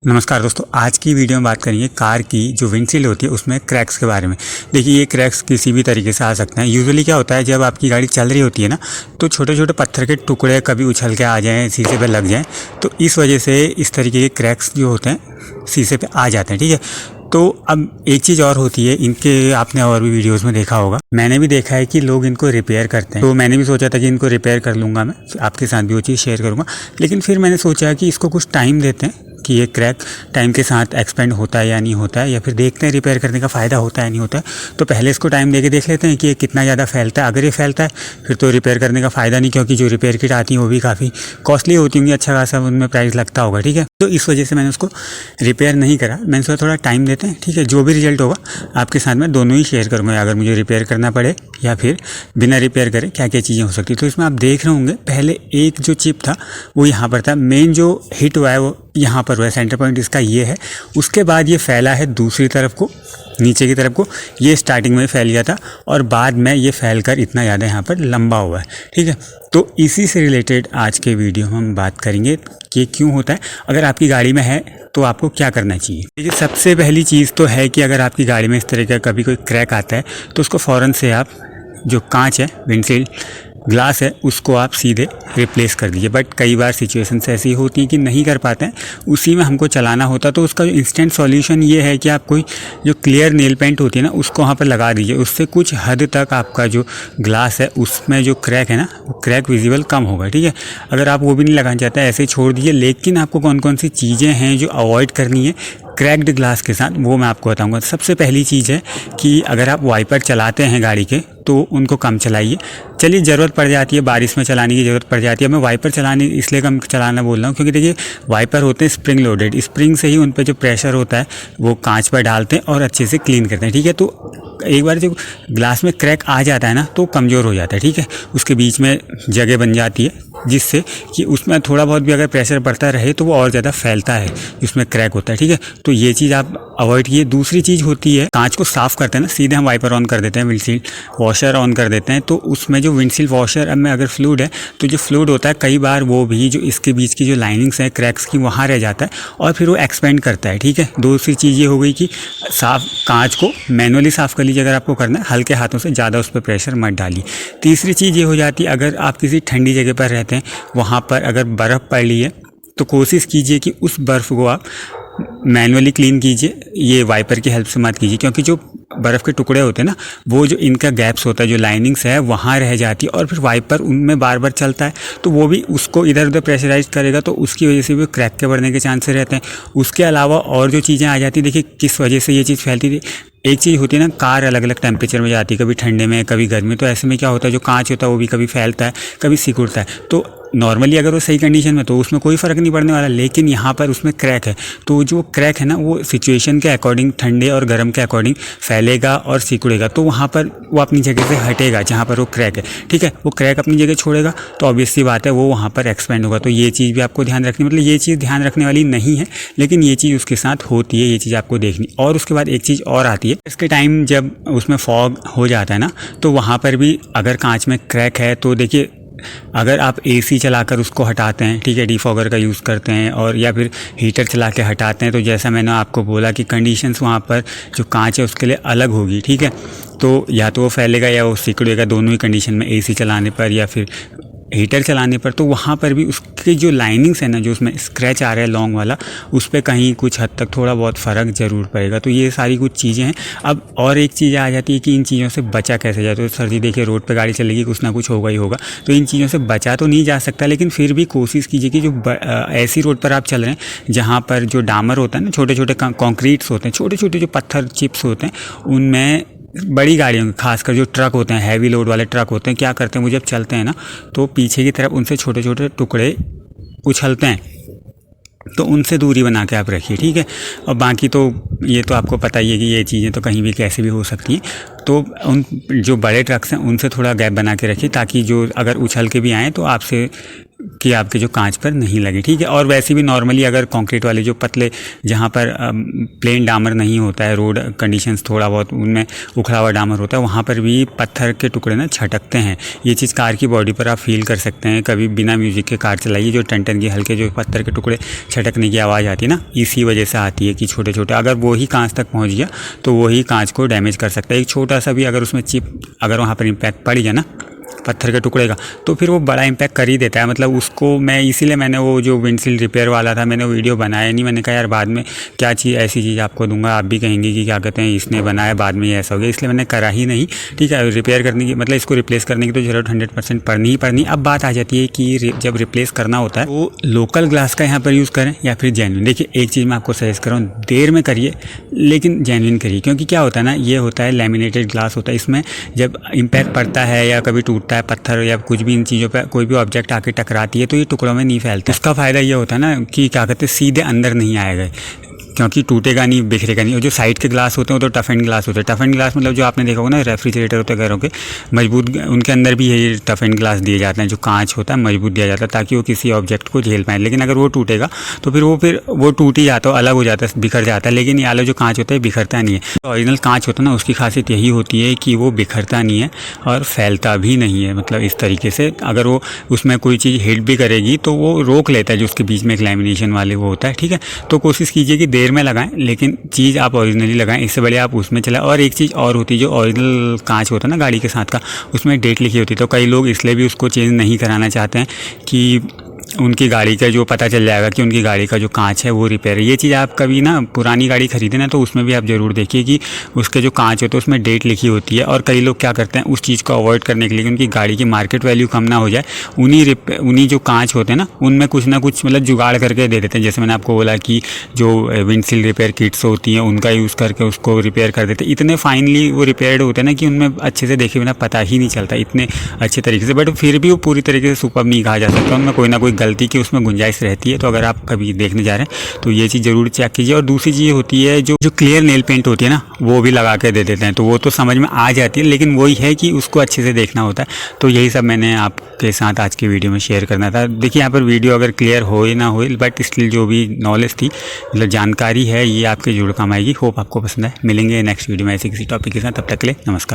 नमस्कार दोस्तों, आज की वीडियो में बात करेंगे कार की जो विंडशील्ड होती है उसमें क्रैक्स के बारे में। देखिए, ये क्रैक्स किसी भी तरीके से आ सकते हैं। यूजुअली क्या होता है, जब आपकी गाड़ी चल रही होती है ना, तो छोटे छोटे पत्थर के टुकड़े कभी उछल के आ जाएं, शीशे पे लग जाएं, तो इस वजह से इस तरीके के क्रैक्स जो होते हैं शीशे पे आ जाते हैं। ठीक है, तो अब एक चीज़ और होती है, इनके आपने और भी वीडियोस में देखा होगा, मैंने भी देखा है कि लोग इनको रिपेयर करते हैं। तो मैंने भी सोचा था कि इनको रिपेयर कर लूँगा, मैं आपके साथ भी वो चीज़ शेयर करूँगा। लेकिन फिर मैंने सोचा कि इसको कुछ टाइम देते हैं कि ये क्रैक टाइम के साथ एक्सपेंड होता है या नहीं होता है, या फिर देखते हैं रिपेयर करने का फ़ायदा होता है नहीं होता है। तो पहले इसको टाइम देके देख लेते हैं कि ये कितना ज़्यादा फैलता है। अगर ये फैलता है फिर तो रिपेयर करने का फ़ायदा नहीं, क्योंकि जो रिपेयर किट आती हैं वो भी काफ़ी कॉस्टली होती होंगी, अच्छा खासा उनमें प्राइस लगता होगा। ठीक है, तो इस वजह से मैंने उसको रिपेयर नहीं करा। मैंने सोचा थोड़ा टाइम देते हैं। ठीक है, जो भी रिजल्ट होगा आपके साथ में दोनों ही शेयर करूँगा, अगर मुझे रिपेयर करना पड़े या फिर बिना रिपेयर करे क्या क्या चीज़ें हो सकती। तो इसमें आप देख रहे होंगे, पहले एक जो चिप था वो यहाँ पर था, मेन जो हिट हुआ है वो यहाँ पर हुआ है, सेंटर पॉइंट इसका ये है। उसके बाद ये फैला है दूसरी तरफ को, नीचे की तरफ को। ये स्टार्टिंग में फैल गया था और बाद में ये फैलकर इतना ज़्यादा यहाँ पर लंबा हुआ है। ठीक है, तो इसी से रिलेटेड आज के वीडियो में हम बात करेंगे कि क्यों होता है, अगर आपकी गाड़ी में है तो आपको क्या करना चाहिए। देखिए, सबसे पहली चीज़ तो है कि अगर आपकी गाड़ी में इस तरह का कभी कोई क्रैक आता है तो उसको फ़ौरन से आप जो कांच है, विंडशील्ड ग्लास है, उसको आप सीधे रिप्लेस कर दीजिए। बट कई बार सिचुएशंस ऐसी होती हैं कि नहीं कर पाते हैं, उसी में हमको चलाना होता। तो उसका जो इंस्टेंट सॉल्यूशन ये है कि आप कोई जो क्लियर नेल पेंट होती है ना, उसको वहाँ पर लगा दीजिए। उससे कुछ हद तक आपका जो ग्लास है उसमें जो क्रैक है ना, वो क्रैक विजिबल कम होगा। ठीक है, अगर आप वो भी नहीं लगाना चाहते, ऐसे ही छोड़ दीजिए। लेकिन आपको कौन कौन सी चीज़ें हैं जो अवॉइड करनी है क्रैक्ड ग्लास के साथ, वो मैं आपको बताऊंगा। सबसे पहली चीज़ है कि अगर आप वाइपर चलाते हैं गाड़ी के तो उनको कम चलाइए। चलिए, ज़रूरत पड़ जाती है, बारिश में चलाने की ज़रूरत पड़ जाती है। मैं वाइपर चलाने इसलिए कम चलाना बोल रहा हूँ क्योंकि देखिए, वाइपर होते हैं स्प्रिंग लोडेड, स्प्रिंग से ही उन पर जो प्रेशर होता है वो कांच पर डालते हैं और अच्छे से क्लीन करते हैं। ठीक है, तो एक बार जो ग्लास में क्रैक आ जाता है ना तो कमज़ोर हो जाता है। ठीक है, उसके बीच में जगह बन जाती है जिससे कि उसमें थोड़ा बहुत भी अगर प्रेशर बढ़ता रहे तो वो और ज़्यादा फैलता है, जिसमें क्रैक होता है। ठीक है, तो ये चीज़ आप अवॉइड कीजिए। दूसरी चीज़ होती है, कांच को साफ़ करते हैं ना, सीधे हम वाइपर ऑन कर देते हैं, विंडशील्ड वॉशर ऑन कर देते हैं, तो उसमें जो विंडशील्ड वॉशर में अगर फ्लूइड है तो जो फ्लूइड होता है कई बार वो भी जो इसके बीच की जो लाइनिंग्स हैं क्रैक्स की, वहाँ रह जाता है और फिर वो एक्सपेंड करता है। ठीक है, दूसरी चीज़ ये हो गई कि साफ कांच को मैनुअली साफ़ कर लीजिए अगर आपको करना है, हल्के हाथों से, ज़्यादा उस पर प्रेशर मत डालिए। तीसरी चीज़ ये हो जाती है, अगर आप किसी ठंडी जगह पर रहते हैं, वहाँ पर अगर बर्फ़ पड़ी है तो कोशिश कीजिए कि उस बर्फ़ को आप मैनुअली क्लीन कीजिए, ये वाइपर की हेल्प से मत कीजिए। क्योंकि जो बर्फ़ के टुकड़े होते हैं ना, वो जो इनका गैप्स होता है, जो लाइनिंग्स है वहाँ रह जाती है और फिर वाइपर उनमें बार बार चलता है तो वो भी उसको इधर उधर प्रेशराइज करेगा, तो उसकी वजह से भी क्रैक के बढ़ने के चांसेस रहते हैं। उसके अलावा और जो चीज़ें आ जाती है, देखिए किस वजह से ये चीज़ फैलती थी। एक चीज़ होती है ना, कार अलग अलग टेम्परेचर में जाती है, कभी ठंडे में कभी गर्मी, तो ऐसे में क्या होता है, जो कांच होता है वो भी कभी फैलता है कभी सिकुड़ता है। तो नॉर्मली अगर वो सही कंडीशन में तो उसमें कोई फ़र्क नहीं पड़ने वाला, लेकिन यहाँ पर उसमें क्रैक है तो जो क्रैक है ना वो सिचुएशन के अकॉर्डिंग, ठंडे और गर्म के अकॉर्डिंग फैलेगा और सिकुड़ेगा। तो वहाँ पर वो अपनी जगह से हटेगा जहाँ पर वो क्रैक है। ठीक है, वो क्रैक अपनी जगह छोड़ेगा तो ऑब्वियस सी बात है वो वहाँ पर एक्सपेंड होगा। तो ये चीज़ भी आपको ध्यान रखनी, मतलब ये चीज़ ध्यान रखने वाली नहीं है, लेकिन ये चीज़ उसके साथ होती है, ये चीज़ आपको देखनी। और उसके बाद एक चीज़ और आती है, इसके टाइम जब उसमें फॉग हो जाता है ना, तो वहाँ पर भी अगर कांच में क्रैक है तो देखिए, अगर आप एसी चलाकर उसको हटाते हैं, ठीक है, डिफॉगर का यूज़ करते हैं, और या फिर हीटर चला के हटाते हैं, तो जैसा मैंने आपको बोला कि कंडीशंस वहाँ पर जो कांच है उसके लिए अलग होगी। ठीक है, तो या तो वो फैलेगा या वो सिकुड़ेगा, दोनों ही कंडीशन में, एसी चलाने पर या फिर हीटर चलाने पर। तो वहाँ पर भी उसकी जो लाइनिंग्स है ना, जो उसमें स्क्रैच आ रहा है लॉन्ग वाला, उस पर कहीं कुछ हद तक थोड़ा बहुत फ़र्क ज़रूर पड़ेगा। तो ये सारी कुछ चीज़ें हैं। अब और एक चीज़ आ जाती है कि इन चीज़ों से बचा कैसे जाए। तो सर जी देखिए, रोड पे गाड़ी चलेगी, कुछ ना कुछ होगा ही होगा, तो इन चीज़ों से बचा तो नहीं जा सकता, लेकिन फिर भी कोशिश कीजिए कि जो ऐसी रोड पर आप चल रहे हैं जहाँ पर जो डामर होता है ना, छोटे छोटे कॉन्क्रीट्स होते हैं, छोटे छोटे जो पत्थर चिप्स होते हैं, उनमें बड़ी गाड़ियों में, खासकर जो ट्रक होते हैं, हैवी लोड वाले ट्रक होते हैं, क्या करते हैं, वो जब चलते हैं ना तो पीछे की तरफ उनसे छोटे छोटे टुकड़े उछलते हैं, तो उनसे दूरी बना के आप रखिए। ठीक है, और बाकी तो ये तो आपको पता ही है कि ये चीज़ें तो कहीं भी कैसे भी हो सकती हैं। तो उन जो बड़े ट्रक्स हैं उनसे थोड़ा गैप बना के रखिए, ताकि जो अगर उछल के भी आएँ तो आपसे कि आपके जो कांच पर नहीं लगे, ठीक है। और वैसे भी नॉर्मली अगर कंक्रीट वाले जो पतले, जहाँ पर प्लेन डामर नहीं होता है, रोड कंडीशंस थोड़ा बहुत उनमें उखड़ा हुआ डामर होता है, वहाँ पर भी पत्थर के टुकड़े ना छटकते हैं। ये चीज़ कार की बॉडी पर आप फील कर सकते हैं। कभी बिना म्यूजिक के कार चलाइए, जो टन टन की हल्के जो पत्थर के टुकड़े छटकने की आवाज़ आती है ना, इसी वजह से आती है कि छोटे छोटे, अगर वो ही कांच तक पहुँच गया तो वही कांच को डैमेज कर सकता है। एक छोटा सा भी अगर उसमें चिप, अगर वहाँ पर इम्पैक्ट पड़ गया ना पत्थर के टुकड़े का, तो फिर वो बड़ा इम्पैक्ट कर ही देता है। मतलब उसको मैं इसीलिए मैंने वो जो विंडशील्ड रिपेयर वाला था, मैंने वो वीडियो बनाया नहीं। मैंने कहा यार बाद में क्या चीज़ ऐसी चीज़ आपको दूंगा, आप भी कहेंगे कि क्या कहते हैं इसने बनाया बाद में ये ऐसा हो गया, इसलिए मैंने करा ही नहीं, ठीक है। रिपेयर करने की मतलब इसको रिप्लेस करने की तो जरूरत 100% पड़नी ही पड़नी। अब बात आ जाती है कि जब रिप्लेस करना होता है तो लोकल ग्लास का यहाँ पर यूज़ करें या फिर जेन्युइन। देखिए एक चीज़ मैं आपको सजेस्ट कर रहा हूँ, देर में करिए लेकिन जेन्युइन करिए, क्योंकि क्या होता है ना, ये होता है लैमिनेटेड ग्लास होता है, इसमें जब इम्पैक्ट पड़ता है या कभी टूटता है पत्थर या कुछ भी, इन चीज़ों पे कोई भी ऑब्जेक्ट आके टकराती है तो ये टुकड़ों में नहीं फैलता। इसका फ़ायदा ये होता है ना कि क्या कहते हैं सीधे अंदर नहीं आएगा, क्योंकि टूटेगा नहीं, बिखरेगा नहीं। और जो साइड के ग्लास होते हैं वो तो टफ एंड ग्लास होते हैं। टफ एंड ग्लास मतलब जो आपने देखा होगा ना, रेफ्रिजरेटर होते हैं घरों के मजबूत, उनके अंदर भी ये टफ एंड ग्लास दिए जाते हैं। जो कांच होता है मजबूत दिया जाता है ताकि वो किसी ऑब्जेक्ट को झेल पाए। लेकिन अगर वो टूटेगा तो फिर वो टूट ही जाता है, अलग हो जाता है, बिखर जाता है। लेकिन ये वाला जो कांच होता है बिखरता नहीं है। ओरिजिनल कांच होता है ना, उसकी खासियत यही होती है कि वो बिखरता नहीं है और फैलता भी नहीं है। मतलब इस तरीके से अगर वो उसमें कोई चीज़ हिट भी करेगी तो वो रोक लेता है, जो उसके बीच में एक लैमिनेशन वाले वो होता है, ठीक है। तो कोशिश कीजिए कि देर में लगाएं लेकिन चीज़ आप ओरिजिनली लगाएं, इससे बढ़िया आप उसमें चलाएं। और एक चीज़ और होती है, जो ओरिजिनल कांच होता है ना गाड़ी के साथ का, उसमें डेट लिखी होती है, तो कई लोग इसलिए भी उसको चेंज नहीं कराना चाहते हैं कि उनकी गाड़ी का जो पता चल जाएगा कि उनकी गाड़ी का जो कांच है वो रिपेयर है। ये चीज़ आप कभी ना पुरानी गाड़ी खरीदें ना तो उसमें भी आप ज़रूर देखिए कि उसके जो कांच होते हैं उसमें डेट लिखी होती है। और कई लोग क्या करते हैं, उस चीज़ को अवॉइड करने के लिए उनकी गाड़ी की मार्केट वैल्यू कम ना हो जाए, उन्हीं जो कांच होते हैं ना उनमें कुछ ना कुछ मतलब जुगाड़ करके दे देते हैं। जैसे मैंने आपको बोला कि जो विंडशील्ड रिपेयर किट्स होती हैं उनका यूज़ करके उसको रिपेयर कर देते हैं। इतने फाइनली वो रिपेयर्ड होते हैं ना कि उनमें अच्छे से देखे बिना पता ही नहीं चलता इतने अच्छे तरीके से। बट फिर भी वो पूरी तरीके से सुपर्ब नहीं कहा जा सकता, उनमें कोई ना कोई गलती की उसमें गुंजाइश रहती है। तो अगर आप कभी देखने जा रहे हैं तो ये चीज़ ज़रूर चेक कीजिए। और दूसरी चीज़ होती है जो क्लियर नेल पेंट होती है ना, वो भी लगा के दे देते हैं, तो वो तो समझ में आ जाती है, लेकिन वही है कि उसको अच्छे से देखना होता है। तो यही सब मैंने आपके साथ आज के वीडियो में शेयर करना था। देखिए यहाँ पर वीडियो अगर क्लियर हो या ना हो, बट स्टिल जो भी नॉलेज थी, मतलब जानकारी है, ये आपके जरूर काम आएगी। होप आपको पसंद है। मिलेंगे नेक्स्ट वीडियो में ऐसे किसी टॉपिक के साथ, तब तक के लिए नमस्कार।